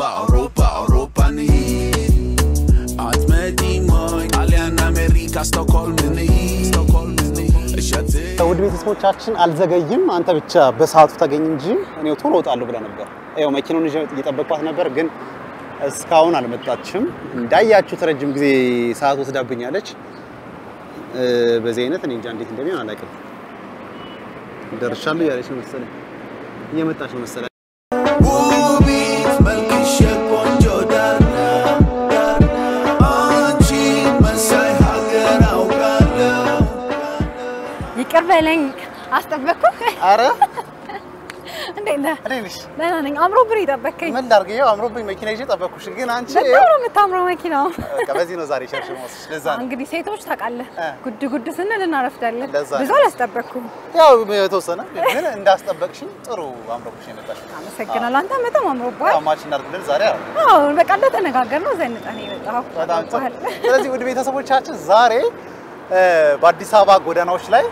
Europa ni Atmedimoy Alian America Stockholm ni ውድ ቤተሰቦቻችን አልዘገይም አንተ ብቻ በሰዓቱ ተገኝ እንጂ እኔው ቶሎ ወጣለሁ ብለ ነበር ያው መኪናውን እየጠበቅኳት ነበር ግን እስካሁን አልመጣችም እንዳያችሁ ተረጅም ጊዜ ሰዓት ወስዳብኛለች በዚህ አይነት እኔ እንጃ እንዴት እንደሚሆን አላውቅም ደርሻለሁ ያለች ነው መሰለኝ እየመጣች ነው መሰለኝ ውቢት መልክሽ ቆንጆ ዳርና አንቺ መሳይ ሀገር አውቃለሁ ይቀበለኝ አስጠበቅኩ አረ እንዴና አሬንሽ ለና ነኝ አምሮብኝ ተጠበቀኝ ምን ላርገው አምሮብኝ መኪና ይዤ ተጠበቅኩሽ ግን አንቺ በጣም የምታምረው መኪናው በቃ በዚህ ነው ዛሬ ሸርሽሞስ ለዛ እንግዲህ ሴቶች ታውቃለህ ጉድ ስንል እናረፍዳለን ብዙ አላስጠበቅኩም ያው የተወሰነ ግን እንዳስጠበቅሽኝ ጥሩ አምሮብሽ የመጣሽ አመሰግናለሁ አንተ በጣም አምሮባል ማች እናርግልን ዛሬ አዎ በቃ እንደተነጋገርነው ዘንጠኔ የመጣው በጣም ስለዚህ ውድ ቤተሰቦቻችን ዛሬ በአዲስ አበባ ጎዳናዎች ላይ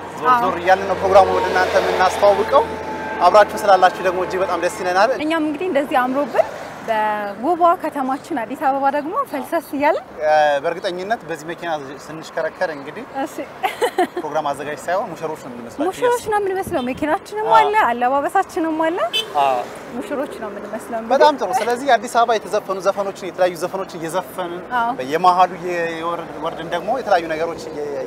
ዞር ይያልን ነው ፕሮግራሙ ወደ እናንተ የምናስተዋውቀው አብራችሁ ስላላችሁ ደግሞ እጅግ በጣም ደስ ይለናል እኛም እንግዲህ እንደዚህ አምሮብን በውቧ ከተማችን አዲስ አበባ ደግሞ ፈልሰስ ይያል በእርግጠኝነት በዚህ መኪና ስንሽከረከር እንግዲህ እሺ ፕሮግራም አዘጋጅ ሳይሆን ሙሽሮች ነው የምንመስለው ሙሽሮች ነው የምንመስለው መኪናችንም አለ አለባበሳችንም አለ ሙሽሮች ነው የምንመስለው በጣም ጥሩ ስለዚህ አዲስ አበባ የተዘፈኑ ዘፈኖችን የተለያዩ ዘፈኖችን እየዘፈንን በየመሃሉ የወርድን ደግሞ የተለያዩ ነገሮች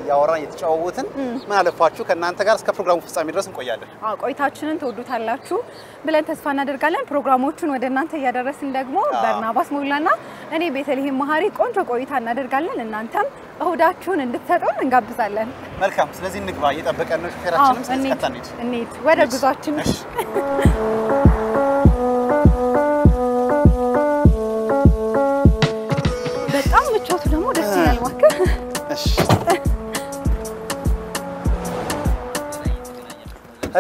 ያወራን የተጫወቱትን ምን አለፋችሁ ከናንተ ጋር እስከ ፕሮግራሙ ፍጻሜ ድረስ እንቆያለን ቆይታችንን ተወዱታላችሁ ብለን ተስፋ እናደርጋለን ፕሮግራሞቹን ወደ እናንተ ያደረስን ደግሞ በርናባስ ሞላና እኔ ቤተልሔም መሐሪ ቆንጆ ቆይታ እናደርጋለን እናንተም እሁዳችሁን እንድትሰጡን እንጋብዛለን መልካም ስለዚህ እንግባ እየጠበቀን ነው ሹፌራችንም ስለተከታተልን እንሂድ ወደ ጉዟችን በጣም ምቾቱ ደግሞ ደስ ይላል ዋከ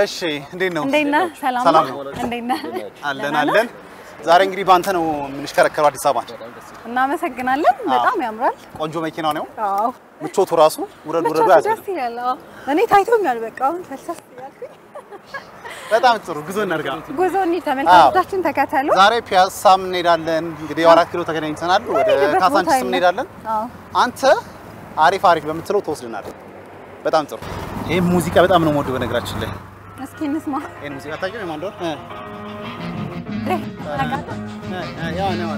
እሺ እንዴት ነው እንዴና ሰላም እንዴና አለን ዛሬ እንግዲህ ባንተ ነው ምንሽከረከረው አዲስ አበባ እናመሰግናለን በጣም ያምራል ቆንጆ መኪና ነው አዎ ምቾቱ ራሱ ውረድ ያዘ ደስ ይላል እኔ ታይቶኛል በቃ ፈልሰስ ያልኩኝ በጣም ጥሩ ጉዞ እናርጋ ጉዞኒ ተመልካቾቻችን ተከታተሉ ዛሬ ፒያሳም እንሄዳለን እንግዲህ 4 ኪሎ ተገናኝተናል ወደ ካሳንቺስም እንሄዳለን አንተ አሪፍ በምትለው ተወስደናል በጣም ጥሩ ይሄ ሙዚቃ በጣም ነው የምወደው በነገራችን ላይ እስኪ እንስማ ይሄ ሙዚቃ ታውቂው ማን እንደሆነ ያው ነው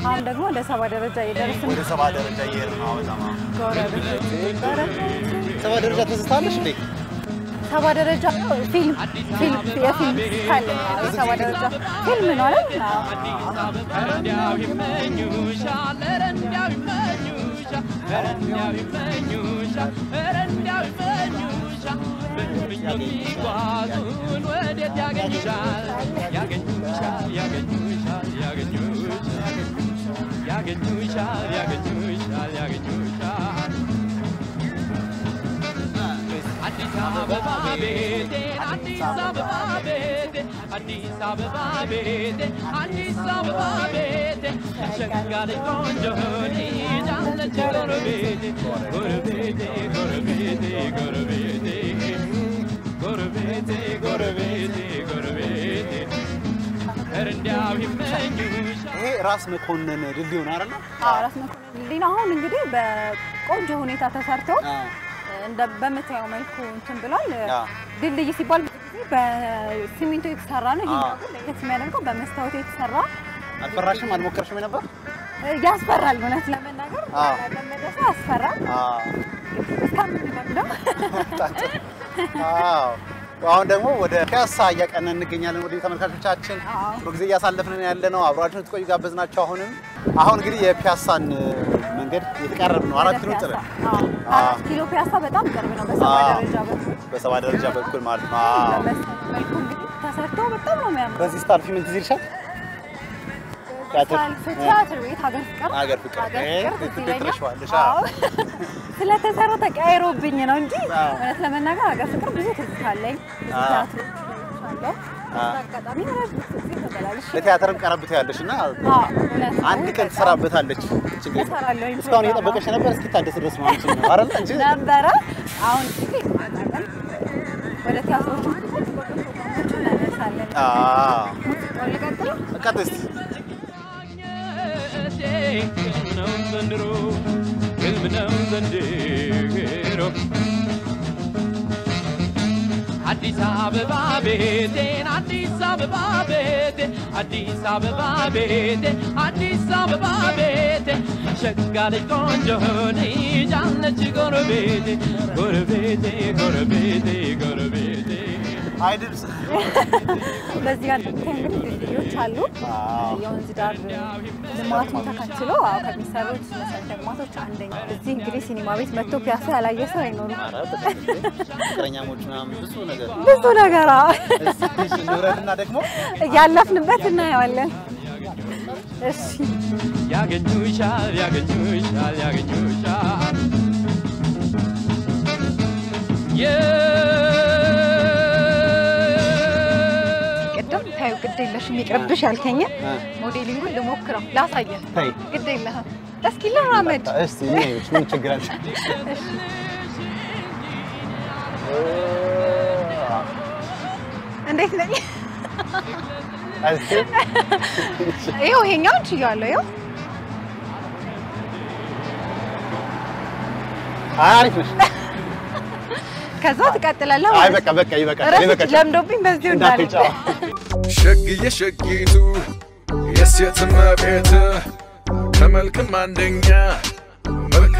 አሁን ደግሞ ወደ 7 ደረጃ እየደረስን ወደ 7 ደረጃ እየሄድን ነው በጣም 7 ደረጃ ተዝታለሽ እንዴ 7 ደረጃ ፊልም ካለ 7 ደረጃ ፊልም ነው አይደል እንዲያው ይመኙሻል እንዲያው ይመኙሻል በሚጓዙን ወዴት ያገኙሻል አዲስ አበባ ቤቴ አዲስ አበባ ቤቴ ሸጋሪ ቆንጆ ይዛለች ጎረቤቴ እንዲያው ይመኙሻል ይሄ ራስ መኮንን ድልድይ ነው አይደል ራስ መኮንን ድልድይ ነው አሁን እንግዲህ በቆንጆ ሁኔታ ተሰርቶ እንደ በመታየው መልኩ እንትን ብሏል ድልድይ ሲባል በሲሚንቶ የተሰራ ነው ይሄ ለየት የሚያደርገው በመስታወት የተሰራ አልፈራሽም አልሞከርሽም ነበር ያስፈራል ማለት ለመናገር ለመደፋ ያስፈራል አሁን ደግሞ ወደ ፒያሳ እያቀናን እንገኛለን ወደ ተመልካቾቻችን በጊዜ ያሳለፍነን ያለነው አብራችሁን ትቆዩ ጋበዝናችሁ አሁን እንግዲህ የፒያሳን መንገድ የተቀረበ ነው 4 ኪሎ ጥረት 4 ኪሎ ፒያሳ በጣም ቅርብ ነው በ7 ደረጃ በኩል ማለት ነው መልኩ እንግዲህ ተሰርቶ በጣም ነው የሚያምረው በዚህ ስታልፊ ምን ትዝ ይልሻል ቲያትር ቤት ሀገር ፍቅር ትትረሽዋለሽ ስለተሰራ ተቀያይሮብኝ ነው እንጂ ማለት ለመናገር ሀገር ፍቅር ብዙ ትዝታለኝ ቲያትር አለው አጋጣሚ ማለት ተበላልሽ ለቲያትርም ቀረብት ያለሽና አንድ ቀን ትሰራበታለች ችግር እስካሁን እየጠበቀሽ ነበር እስኪታደስ ድረስ ማለት ነው አይደል እንጂ ነበረ አሁን ወደ ቲያትሮቹ እናነሳለን ቀጥስ ነው ዘንድሮ ህልም ነው ዘንድሮ አዲስ አበባ ቤቴን አዲስ አበባ ቤቴ አዲስ አበባ ቤቴ አዲስ አበባ ቤቴ ሸጋ ልጅ ቆንጆ ልጅ አለች ጎረቤቴ ጎረቤቴ ጎረቤቴ ጎረቤቴ አይድብስ በዚህ ጋር እንግዲህ ልጆች አሉ የወንዝ ዳር ልማቱን ተከትሎ ከሚሰሩት መሰረተ ልማቶች አንደኛው እዚህ እንግዲህ ሲኒማ ቤት መጥቶ ፒያሳ ያላየ ሰው አይኖርም ፍቅረኛሞች ምናምን ብዙ ነገር እሺ ኑረድና ደግሞ ያለፍንበት እናየዋለን እሺ ያገኙሻል ያገኙሻል ያገኙሻል ታዩ ግድ የለሽ የሚቀርብሽ ያልከኝ ሞዴሊንጉን ልሞክረው ላሳየ ግድ የለህ እስኪ ለራመድ እስቲ ነይሽ ምን ችግር አለ እንዴት ነኝ እስቲ ይሄኛው እችላለሁ ይኸው አሪፍ ነሽ ከዛ ትቀጥላለህ አይ በቃ በቃ ይበቃ ለምዶብኝ በዚሁ እንዳለ ሸግዬ ሸጊቱ የሴትም ቤት ከመልክም አንደኛ መልከ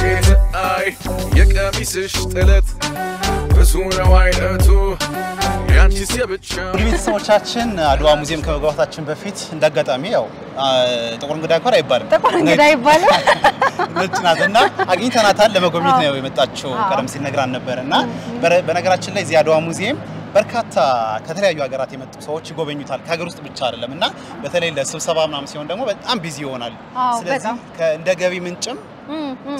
ቤት አይ የቀሚስሽ ጥለት ብዙ ነው አይነቱ ያንቺስ የብቻ ቤተሰቦቻችን አድዋ ሙዚየም ከመግባታችን በፊት እንዳጋጣሚ ያው ጥቁር እንግዳ እንኳን አይባልም ጥቁር እንግዳ አይባልም ነጭ ናትና አግኝተናታል ለመጎብኘት ነው የመጣችው ቀደም ሲል ነግራን ነበርና በነገራችን ላይ እዚህ አድዋ ሙዚየም በርካታ ከተለያዩ ሀገራት የመጡ ሰዎች ይጎበኙታል ከሀገር ውስጥ ብቻ አይደለምና በተለይ ለስብሰባ ምናምን ሲሆን ደግሞ በጣም ቢዚ ይሆናል ስለዚህ እንደ ገቢ ምንጭም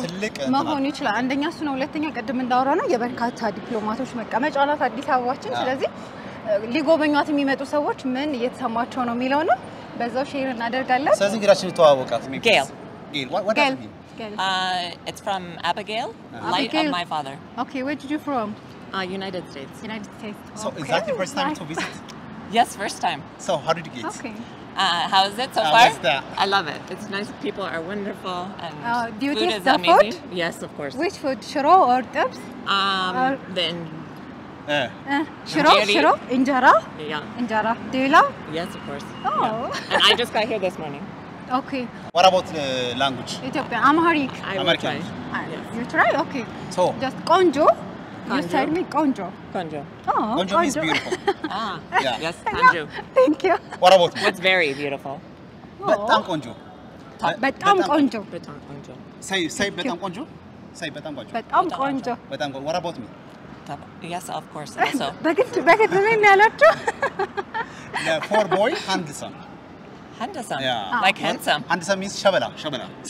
ትልቅ መሆን ይችላል አንደኛ እሱ ነው ሁለተኛ ቀደም እንዳወራ ነው የበርካታ ዲፕሎማቶች መቀመጫ ናት አዲስ አበባችን ስለዚህ ሊጎበኙት የሚመጡ ሰዎች ምን እየተሰማቸው ነው የሚለው ነው በዛው ሼር እናደርጋለን ስለዚህ እንግዳችን ተዋወቃት Gail. what does it mean It's from Abigail, light of my father. Okay, where did you from? United States. United States. so is that your first time to visit Yes, first time. so how did you get Okay. How is it so How far? is that? I love it. It's nice. People are wonderful, and Do you food taste is the amazing. food? Yes, of course. Which food? Shiro or tabs? Then Shiro, Injeri. shiro, injera, yeah, injera. Do you love? yes, of course. Oh. Yeah. And I just got here this morning. Okay. what about language Ethiopian, Amharic. I will American. try. Yes. You try? Okay. so Just konjo. You Konjo. said me konjo. Konjo. Oh, Konjo means beautiful Yeah. Yes, Konjo. Thank you. what about me What's very beautiful? በጣም ቆንጆ በጣም ቆንጆ Beton Konjo. say በጣም ቆንጆ say በጣም ቆንጆ በጣም ቆንጆ በጣም ቆንጆ what about me Yes, of course. Also. በግድ ምን ያላችሁ for boy handsome Handsome. Yeah. Like handsome. handsome means ሸበላ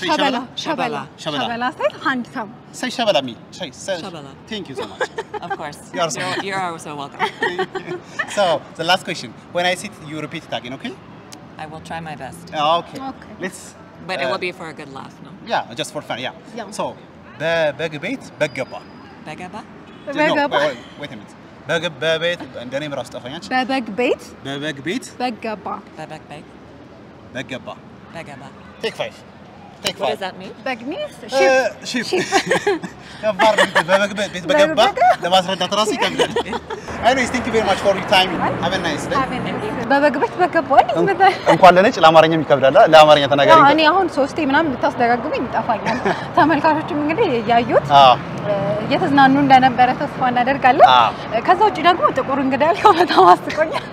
say ሸበላ ሸበላ ሸበላ ሳይል handsome say ሸበላ me say ሸበላ. thank you so much Of course. You are so- You are so welcome. so the last question when I sit you repeat it again okay I will try my best. okay Okay. let's But it will be for a good laugh, no? yeah just for fun yeah Yeah. so በበግ ቤት በገባ Begaba? በገባ wait a minute በቤት እንደኔም ራስ ጠፋኛች በበግ ቤት በበግ ቤት በገባ Bebek beg? በገባ Begaba. take 5 take What 5 does that mean? በግ ሚንስ ሺፕ ከባድ ነው በበግ ቤት በገባ ለማስረዳት ራሱ ይከብዳል anyways thank you very much for your time have a nice day በበግ ቤት በገባ እንኳን ለነጭ ለአማርኛም ይከብዳል ለአማርኛ ተናጋሪ እኔ አሁን ሶስቴ ምናምን ብታስደጋግመኝ ይጣፋኛል ተመልካቾችም እንግዲህ ያዩት እየተዝናኑ እንደነበረ ተስፋ እናደርጋለን ከዛ ውጪ ደግሞ ጥቁር እንግዳ ያልከው በጣም አስቆኛል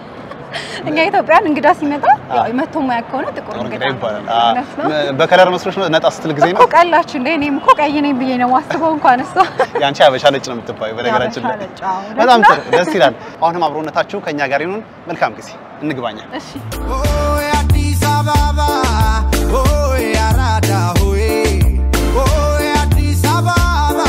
እኛ ኢትዮጵያን እንግዳ ሲመጣ ያው መጥቶ ማያውቅ ከሆነ ጥቁር እንግዳ ይባላል በከለር መስሎሽ ነው ነጣ ስትል ጊዜ ነው ቆቃላችሁ እንደ እኔም እኮ ቀይ ነኝ ብዬ ነው ማስበው እንኳን እሱ ያንቺ አበሻ ነጭ ነው የምትባዩ በነገራችን ላይ በጣም ጥሩ ደስ ይላል አሁንም አብሮነታችሁ ከኛ ጋር ይሁን መልካም ጊዜ እንግባኛ እሺ ኦይ አዲስ አበባ ኦይ አራዳ ሆይ ኦይ አዲስ አበባ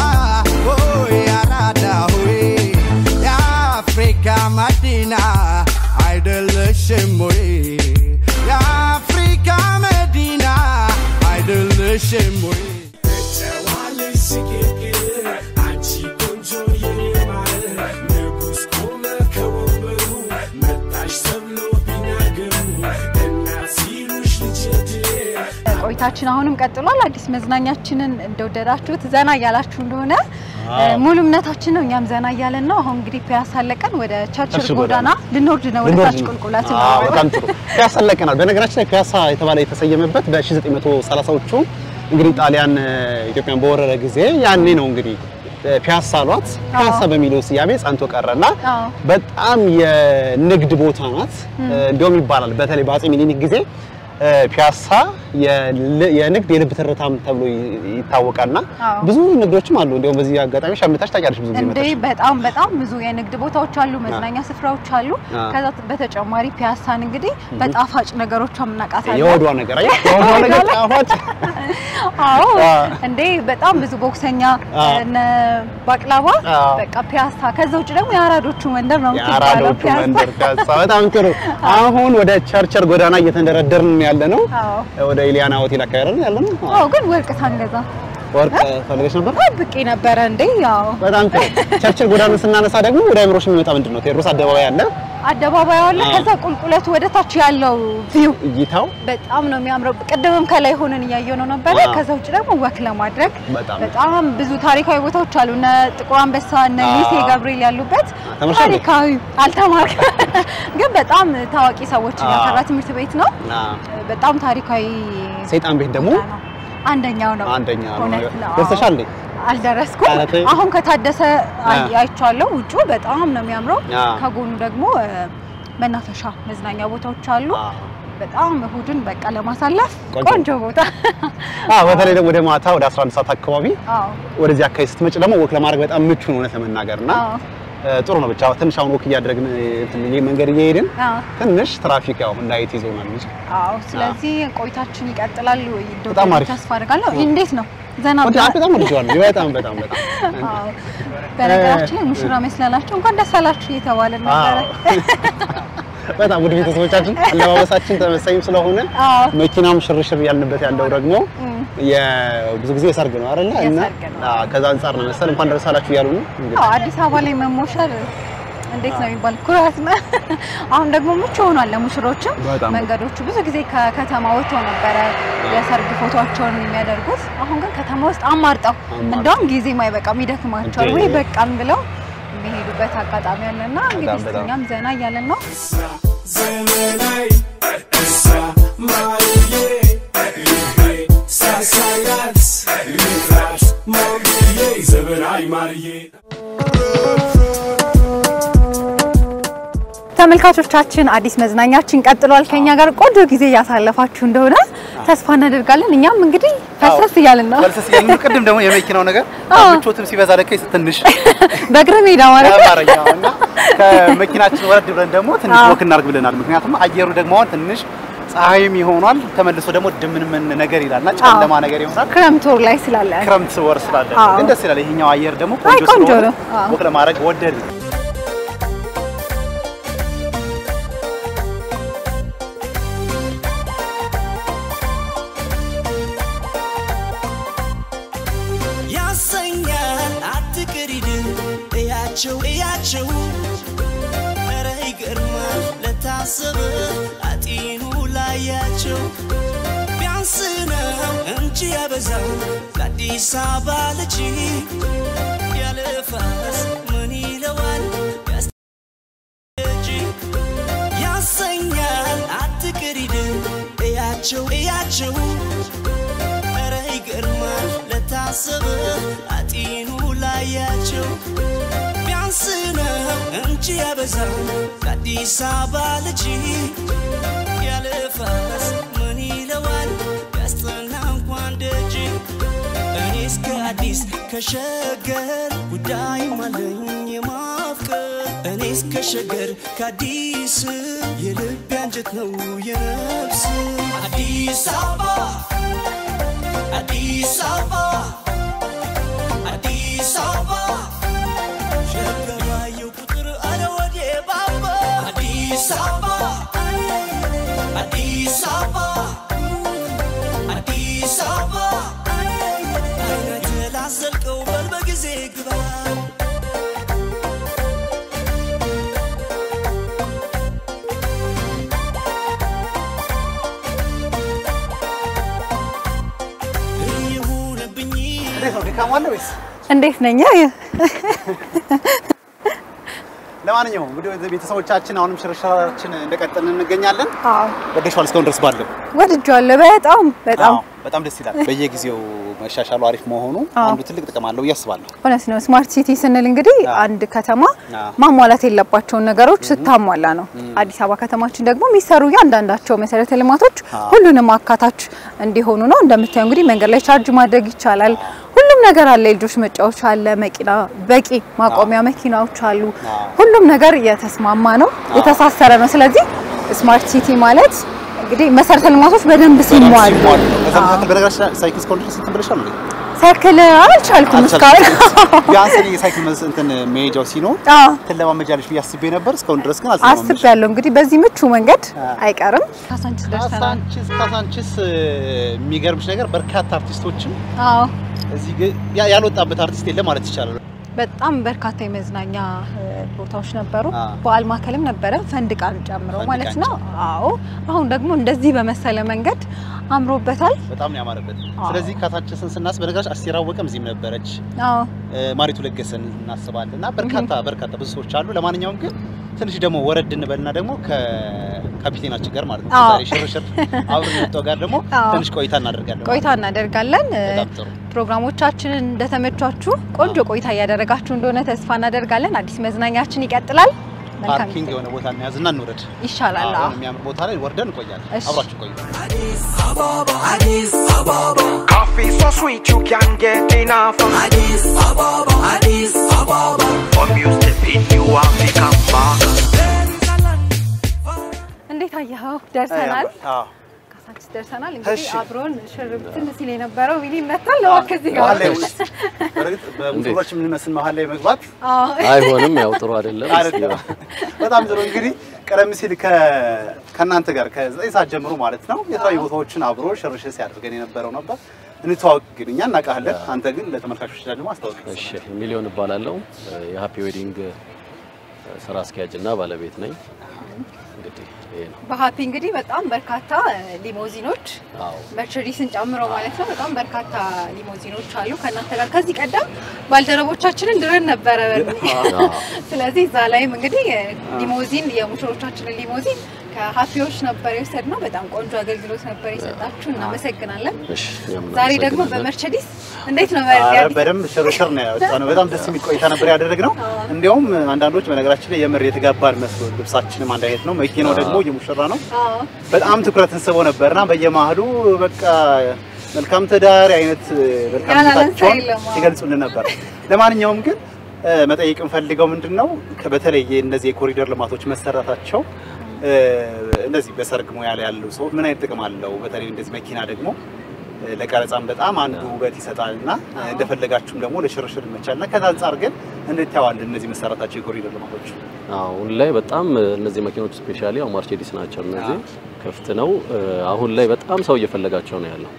ቆይታችን አሁንም ቀጥሏል አዲስ መዝናኛችንን እንደወደዳችሁት ዘና ያላችሁ እንደሆነ ሙሉ እምነታችን ነው እኛም ዘና ያለን ነው አሁን እንግዲህ ፒያሳ ለቀን ወደ ቸርችል ጎዳና ልንወርድ ነው ወደ ታች ቁልቁለት ነው በጣም ጥሩ ፒያሳ ለቀናል በነገራችን ላይ ፒያሳ የተባለ የተሰየመበት በ1930ዎቹ እንግዲህ ጣሊያን ኢትዮጵያን በወረረ ጊዜ ያኔ ነው እንግዲህ ፒያሳ አሏት ፒያሳ በሚለው ስያሜ ጸንቶ ቀረና በጣም የንግድ ቦታ ናት እንደውም ይባላል በተለይ በአጼ ሚኒሊክ ጊዜ ፒያሳ የንግድ የልብ ትርታም ተብሎ ይታወቃልና ብዙ ንግዶችም አሉ እንደውም በዚህ አጋጣሚ ሸምታች ታያለሽ ብዙ ጊዜ እንዴ በጣም ብዙ የንግድ ቦታዎች አሉ መዝናኛ ስፍራዎች አሉ ከዛ በተጨማሪ ፒያሳን እንግዲህ በጣፋጭ ነገሮች አምናቃታለን የወዷ ነገር የወዷ ነገር ጣፋጭ አዎ እንዴ በጣም ብዙ ቦክሰኛ ባቅላባ በቃ ፒያሳ ከዛ ውጭ ደግሞ የአራዶቹ መንደር ነው የአራዶቹ መንደር ፒያሳ በጣም ጥሩ አሁን ወደ ቸርችል ጎዳና እየተንደረደርን ያለነው ወደ ኢሊያና ሆቴል አካባቢ ያለነው አዎ ግን ወርቅ ሳንገዛ ወርቅ ፈልገሽ ነበር ብቄ ነበር እንዴ ያው በጣም ጥሩ ቸርችል ጎዳና ስናነሳ ደግሞ ወደ አይምሮሽ የሚመጣ ምንድነው ቴዎድሮስ አደባባይ አለ አደባባዩ አለ ከዛ ቁልቁለቱ ወደ ታች ያለው ቪው እይታው በጣም ነው የሚያምረው ቅድምም ከላይ ሆነን ያየው ነው ነበር ከዛ ውጭ ደግሞ ወክ ለማድረግ በጣም ብዙ ታሪካዊ ቦታዎች አሉ እና ጥቁር አንበሳ እና ሊሴ ገብርኤል ያሉበት ታሪካዊ አልተማርክ ግን በጣም ታዋቂ ሰዎች ያፈራ ትምህርት ቤት ነው በጣም ታሪካዊ ሰይጣን ቤት ደግሞ አንደኛው ነው ደርሰሻል እንዴ አልደረስኩም አሁን ከታደሰ አይቻለሁ ውጪ በጣም ነው የሚያምረው ከጎኑ ደግሞ መናፈሻ መዝናኛ ቦታዎች አሉ በጣም እሁድን በቃ ለማሳለፍ ቆንጆ ቦታ በተለይ ደግሞ ወደ ማታ ወደ 11 ሰዓት አካባቢ ወደዚህ አካባቢ ስትመጪ ደግሞ ወክ ለማድረግ በጣም ምቹ ነው ለተመናገርና ጥሩ ነው ብቻ ትንሽ አሁን ወክ እያደረግን መንገድ እየሄድን ትንሽ ትራፊክ ያው እንዳይት ይዞናል እንጂ ስለዚህ ቆይታችን ይቀጥላል በጣም አሪፍ ተስፋ አደርጋለሁ እንዴት ነው ዘና በጣም ወድጄዋለሁ በጣም በነገራችን ላይ ሙሽራ መስላላችሁ እንኳን ደስ አላችሁ እየተባለ ነበር በጣም ውድ ቤተሰቦቻችን አለባበሳችን ተመሳሳይም ስለሆነ መኪናም ሽርሽር ያልንበት ያለው ደግሞ የብዙ ጊዜ ሰርግ ነው አይደል እና ከዛ አንፃር ነው መሰል እንኳን ደረሳላችሁ ያሉ ነው እንግዲህ አዲስ አበባ ላይ መሞሸር እንዴት ነው የሚባል ኩራት ነው አሁን ደግሞ ምቹ ሆኗል ለሙሽሮችም መንገዶቹ ብዙ ጊዜ ከከተማ ወጥተው ነበር የሰርግ ፎቶአቸውን የሚያደርጉት አሁን ግን ከተማ ውስጥ አማርጠው እንደውም ጊዜ ማይበቃም ይደክማቸዋል ወይ በቃን ብለው የሚሄዱበት አጋጣሚ አለና እንግዲህ እኛም ዘና እያለን ነው ዘመናይ ማሪዬ ሳሳያት ልፍራሽ ማሪዬ ዘመናይ ማሪዬ ተመልካቾቻችን አዲስ መዝናኛችን ቀጥሏል ከኛ ጋር ቆንጆ ጊዜ ያሳለፋችሁ እንደሆነ ተስፋ እናደርጋለን እኛም እንግዲህ ፈሰስ ይያልን ነው ቅድም ደግሞ የመኪናው ነገር ምቾትም ሲበዛ ለከይ ትንሽ በእግር ሜዳ ማለት ነው ከመኪናችን ወረድ ብለን ደግሞ ትንሽ ወክ እናርግ ብለናል ምክንያቱም አየሩ ደግሞ ትንሽ ፀሐይም ይሆናል ተመልሶ ደግሞ ድምንምን ነገር ይላልና ጨለማ ነገር ይሆናል ክረምት ወር ላይ ስላለ ክረምት ወር ስላለ ግን ደስ ይላል ይሄኛው አየር ደግሞ ቆንጆ ነው ወክ ለማድረግ ወደድ እያቸው ኧረ ይገርማል ለታሰበ አጢኑ ላያቸው ቢያንስ ነው እንጂ ያበዛው ለአዲስ አበባ ልጅ ያለ ፋስ ምን ይለዋል ያስጂ ያሰኛል አትቅሪድ እያቸው ኧረ ይገርማል ለታሰበ አጢኑ ላያቸው ቢያንስ ነው እንጂ ያበዛው ለአዲስ አበባ ልጅ ያለ ፋስ ምን ይለዋል ያስጠና እንኳን ደጅ እኔስ ከአዲስ ከሸገር ጉዳይ ማለኝ የማፍቀር እኔስ ከሸገር ከአዲስ የልብ አንጀት ነው የነፍስ አዲስ አበባ አዲስ አበባ አዲስ አበባ ሸገባየው ቁጥር አረ ወዴ ባባ አዲስ አበባ አዲስ አበባ አዲስ አበባ አይነት ላዘልቀው በል በጊዜ ግባ መልካም አለ ወይስ እንዴት ነኝ? ለማንኛውም እንግዲህ ወደ ቤተሰቦቻችን አሁንም ሽርሽራችን እንደቀጠልን እንገኛለን። አዎ ወደሻል እስካሁን ድረስ ባለው ወድጃለሁ በጣም ደስ ይላል። በየጊዜው መሻሻሉ አሪፍ መሆኑ አንዱ ትልቅ ጥቅም አለው ያስባለሁ። ሆነስ ነው ስማርት ሲቲ ስንል እንግዲህ አንድ ከተማ ማሟላት የለባቸው ነገሮች ስታሟላ ነው። አዲስ አበባ ከተማችን ደግሞ የሚሰሩ ያንዳንዳቸው መሰረተ ልማቶች ሁሉንም አካታች እንዲሆኑ ነው። እንደምታዩ እንግዲህ መንገድ ላይ ቻርጅ ማድረግ ይቻላል። ሁሉም ነገር አለ። ልጆች መጫወቻ አለ፣ መኪና በቂ ማቆሚያ መኪናዎች አሉ። ሁሉም ነገር የተስማማ ነው፣ የተሳሰረ ነው። ስለዚህ ስማርት ሲቲ ማለት እንግዲህ መሰረተ ልማቶች በደንብ ሲሟሉ ከዛ መካከል በነገራችን ሳይክል ስኮንትሮል ሲስተም ብለሻል እንዴ? ሳይክል አልቻልኩም እስካሁን። ቢያንስ ሳይክል እንትን ሜጃው ሲኖር ተለማመጃለሽ ብያስቤ ነበር። እስካሁን ድረስ ግን አስቤያለሁ። እንግዲህ በዚህ ምቹ መንገድ አይቀርም። ካሳንቺስ ደርሰናል። ካሳንቺስ የሚገርምሽ ነገር በርካታ አርቲስቶችም እዚህ ያልወጣበት አርቲስት የለም ማለት ይቻላል። በጣም በርካታ የመዝናኛ ቦታዎች ነበሩ። በዓል ማዕከልም ነበረ ፈንድቃን ጨምሮ ማለት ነው። አሁን ደግሞ እንደዚህ በመሰለ መንገድ አምሮበታል። በጣም ነው ያማረበት። ስለዚህ ካሳንቺስን ስናስብ በነገራችን አስቴር አወቀም እዚህም ነበረች። ማሪቱ ለገሰን እናስባለንና በርካታ ብዙ ሰዎች አሉ። ለማንኛውም ግን ትንሽ ደግሞ ወረድ እንበልና ደግሞ ከካፒቴናችን ጋር ማለት ነው ዛሬ ሽርሽር አብረን የወጣው ጋር ደግሞ ትንሽ ቆይታ እናደርጋለን። ፕሮግራሞቻችንን እንደተመቻችሁ ቆንጆ ቆይታ ያደረጋችሁ እንደሆነ ተስፋ እናደርጋለን። አዲስ መዝናኛችን ይቀጥላል። ፓርኪንግ የሆነ ቦታ እንያዝና እንውረድ ይሻላል። የሚያምር ቦታ ላይ ወርደን እንቆያለን። አብራችሁ ቆዩ። Addis Ababa. Coffee so sweet you can't get enough. Addis Ababa. From used to beat you out to come back. እንዴት አየኸው? ደርሰናል። ካሳንቺስ ደርሰናል። እንግዲህ አብሮን ሽርብትን ሲል የነበረው ዊኒ መጣል ነው ከዚህ ጋር በሙሽሮች ምን መስል መሃል ላይ መግባት አይሆንም። ያው ጥሩ አይደለም። በጣም ጥሩ። እንግዲህ ቀደም ሲል ከናንተ ጋር ከ9 ሰዓት ጀምሮ ማለት ነው የተለያዩ ቦታዎችን አብሮ ሽርሽር ሲያደርገን የነበረው ነበር። እንተዋወቅ ግን እኛ እናውቃለን። አንተ ግን ለተመልካቾች ደግሞ አስተዋውቅ። እሺ ሚሊዮን እባላለሁ። የሃፒ ዌዲንግ ስራ አስኪያጅና ባለቤት ነኝ። እንግዲህ በሃፒ እንግዲህ በጣም በርካታ ሊሞዚኖች መርቸዲስን ጨምሮ ማለት ነው በጣም በርካታ ሊሞዚኖች አሉ። ከናንተ ጋር ከዚህ ቀደም ባልደረቦቻችንን ድረን ነበረ። ስለዚህ እዛ ላይም እንግዲህ ሊሞዚን የሙሽሮቻችንን ሊሞዚን ከሃፒዎች ነበር የወሰድነው። በጣም ቆንጆ አገልግሎት ነበር የሰጣችሁ። እናመሰግናለን። ዛሬ ደግሞ በመርቸዲስ እንዴት ነው ማለት በደንብ ሽርሽር ነው ያወጣነው። በጣም ደስ የሚል ቆይታ ነበር ያደረግነው። እንዲያውም አንዳንዶች በነገራችን ላይ የምር የተጋባን መስሎ ልብሳችንም አንድ አይነት ነው፣ መኪናው ደግሞ የሙሽራ ነው። በጣም ትኩረትን ስቦ ነበርና በየማህሉ በቃ መልካም ትዳር አይነት መልካምታቸውን ሲገልጹልን ነበር። ለማንኛውም ግን መጠየቅ እንፈልገው ምንድነው በተለይ እነዚህ የኮሪደር ልማቶች መሰራታቸው እንደዚህ በሰርግ ሙያ ላይ ያለው ሰው ምን አይነት ጥቅም አለው? በተለይ እንደዚህ መኪና ደግሞ ለቀረጻም በጣም አንዱ ውበት ይሰጣልና እንደፈለጋችሁም ደግሞ ለሽርሽር ይመቻልና ከዛ አንፃር ግን እንዴት ታዋል እነዚህ መሰራታቸው የኮሪደር ልማቶች? አሁን ላይ በጣም እነዚህ መኪኖች ስፔሻሊ አው ማርቼዲስ ናቸው። እነዚህ ክፍት ነው። አሁን ላይ በጣም ሰው እየፈለጋቸው ነው ያለው።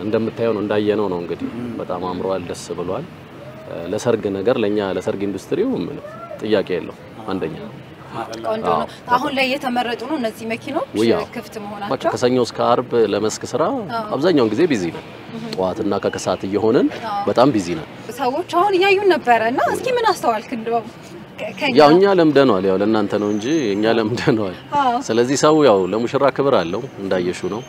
እንደምታየው ነው እንዳየነው ነው እንግዲህ በጣም አምሯል፣ ደስ ብሏል። ለሰርግ ነገር ለኛ ለሰርግ ኢንዱስትሪው ምን ጥያቄ የለው አንደኛ ቆንጆ ነው። አሁን ላይ የተመረጡ ነው እነዚህ መኪኖች ክፍት መሆናቸው። በቃ ከሰኞ እስከ አርብ ለመስክ ስራ አብዛኛውን ጊዜ ቢዚ ነው። ጧትና ከከሳት እየሆነን በጣም ቢዚ ነው። ሰዎች አሁን እያዩን ነበርና እስኪ ምን አስተዋልክ? እንደው ያው እኛ ለምደናል። ያው ለእናንተ ነው እንጂ እኛ ለምደናል። ስለዚህ ሰው ያው ለሙሽራ ክብር አለው እንዳየሹ ነው።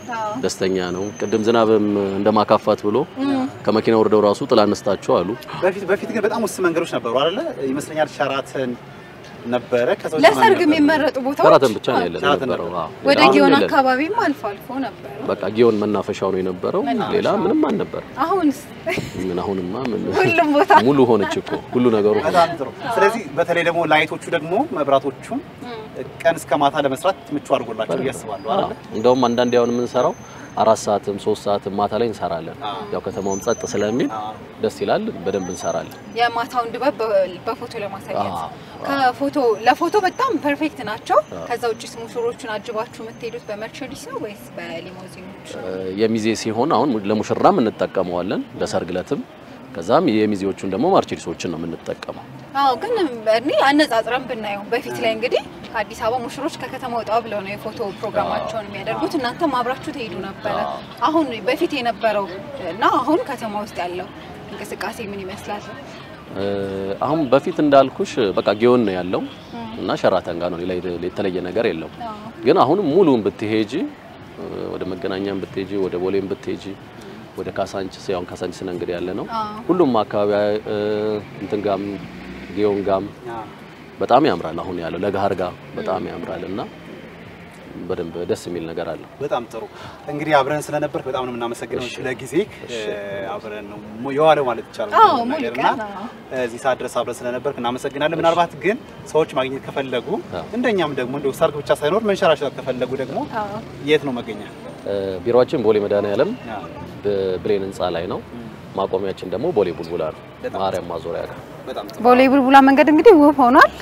ደስተኛ ነው። ቅድም ዝናብም እንደማካፋት ብሎ ከመኪናው ወርደው ራሱ ጥላ አነስታቸው አሉ። በፊት ግን በጣም ውስን መንገዶች ነበሩ አይደለ? ይመስለኛል ሸራተን ነበረ። ከሰው ለሰርግ የሚመረጡ ቦታዎች ሸራተን ብቻ ነው ያለው። ወደ ጊዮን አካባቢም አልፎ ነበር። በቃ ጊዮን መናፈሻው ነው የነበረው። ሌላ ምንም አልነበር። አሁንስ አሁንማ ሁሉም ቦታ ሙሉ ሆነች እኮ ሁሉ ነገሩ። በጣም ጥሩ። ስለዚህ በተለይ ደግሞ ላይቶቹ ደግሞ መብራቶቹ ቀን እስከ ማታ ለመስራት ምቹ አድርጎላቸው ያስባሉ አይደል? እንደውም አንዳንድ ያውን ምን ሰራው 4 ሰዓትም 3 ሰዓትም ማታ ላይ እንሰራለን። ያው ከተማውም ጸጥ ስለሚል ደስ ይላል። በደንብ እንሰራለን። የማታውን ድባብ በፎቶ ለማሳየት ለፎቶ በጣም ፐርፌክት ናቸው። ከዛ ውጪ ሙሽሮቹን አጅባችሁ የምትሄዱት በመርቸዲስ ነው ወይስ በሊሞዚኖች? የሚዜ ሲሆን አሁን ለሙሽራም እንጠቀመዋለን ለሰርግለትም። ከዛም የሚዜዎቹን ደግሞ ማርቸዲሶችን ነው የምንጠቀመው። ግን እኔ አነጻጽረን ብናየው በፊት ላይ እንግዲህ አዲስ አበባ ሙሽሮች ከከተማ ወጣ ብለው ነው የፎቶ ፕሮግራማቸውን የሚያደርጉት። እናንተም አብራችሁ ትሄዱ ነበር። አሁን በፊት የነበረው እና አሁን ከተማ ውስጥ ያለው እንቅስቃሴ ምን ይመስላል? አሁን በፊት እንዳልኩሽ በቃ ጊዮን ነው ያለው እና ሸራተን ጋር ነው የተለየ ነገር የለው ግን አሁን ሙሉን ብትሄጂ ወደ መገናኛም ብትሄጂ ወደ ቦሌም ብትሄጂ ወደ ካሳንቺስ ያው ካሳንቺስ ነው እንግዲህ ያለ ነው ሁሉም አካባቢ እንትን ጋም ጊዮን ጋም በጣም ያምራል አሁን ያለው ለጋር ጋር በጣም ያምራልና በደንብ ደስ የሚል ነገር አለ በጣም ጥሩ እንግዲህ አብረን ስለነበርክ በጣም ነው እናመሰግነው ለጊዜ አብረን ነው የዋለው ማለት ይቻላል ነገርና እዚህ ሰዓት ድረስ አብረን ስለነበርክ እናመሰግናለን ምናልባት ግን ሰዎች ማግኘት ከፈለጉ እንደኛም ደግሞ እንደው ሰርግ ብቻ ሳይኖር መንሸራሸር ከፈለጉ ደግሞ የት ነው መገኛ ቢሮአችን ቦሌ መድኃኔዓለም ብሌን ህንጻ ላይ ነው ማቆሚያችን ደግሞ ቦሌ ቡልቡላ ነው ማርያም ማዞሪያ ጋር ቦሌ ቡልቡላ መንገድ እንግዲህ ውብ ሆኗል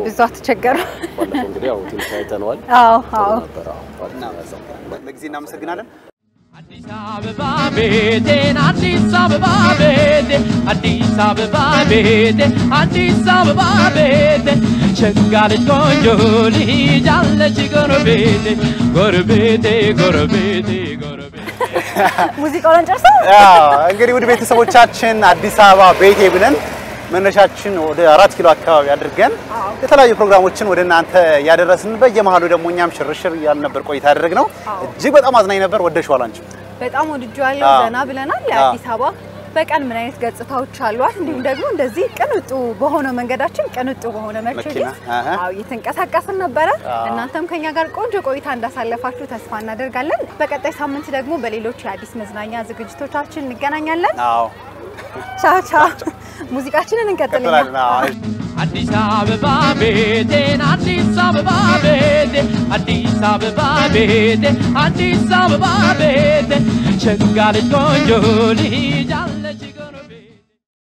ብዙ አትቸገሩ ባለፈው እንግዲህ ያው ትንሽ አይተነዋል ለጊዜ እናመሰግናለን አዲስ አበባ ቤቴን አዲስ አበባ ቤቴ አዲስ አበባ ቤቴ አዲስ አበባ ቤቴ ሸጋለች ቆንጆ ልጅ አለች ጎረቤቴ ጎረቤቴ ጎረቤቴ ሙዚቃውን ጨርሰው እንግዲህ ወደ ቤተሰቦቻችን አዲስ አበባ ቤቴ ብለን መነሻችን ወደ 4 ኪሎ አካባቢ አድርገን የተለያዩ ፕሮግራሞችን ወደ እናንተ ያደረስን በየመሃሉ ደግሞ እኛም ሽርሽር ያል ነበር ቆይታ ያደረግነው እጅግ በጣም አዝናኝ ነበር ወደሽዋል አንቺ በጣም ወድጇለሁ ዘና ብለናል ለአዲስ አበባ በቀን ምን አይነት ገጽታዎች አሏት እንዲሁም ደግሞ እንደዚህ ቅንጡ በሆነ መንገዳችን ቅንጡ በሆነ መርቸዲስ እየተንቀሳቀስን ነበር እናንተም ከኛ ጋር ቆንጆ ቆይታ እንዳሳለፋችሁ ተስፋ እናደርጋለን በቀጣይ ሳምንት ደግሞ በሌሎች የአዲስ መዝናኛ ዝግጅቶቻችን እንገናኛለን ቻው ቻው ሙዚቃችንን እንቀጥላለን አዲስ አበባ ቤቴን አዲስ አበባ ቤቴ አዲስ አበባ ቤቴ አዲስ አበባ ቤቴ ሸጋለች ቆንጆ ልጅ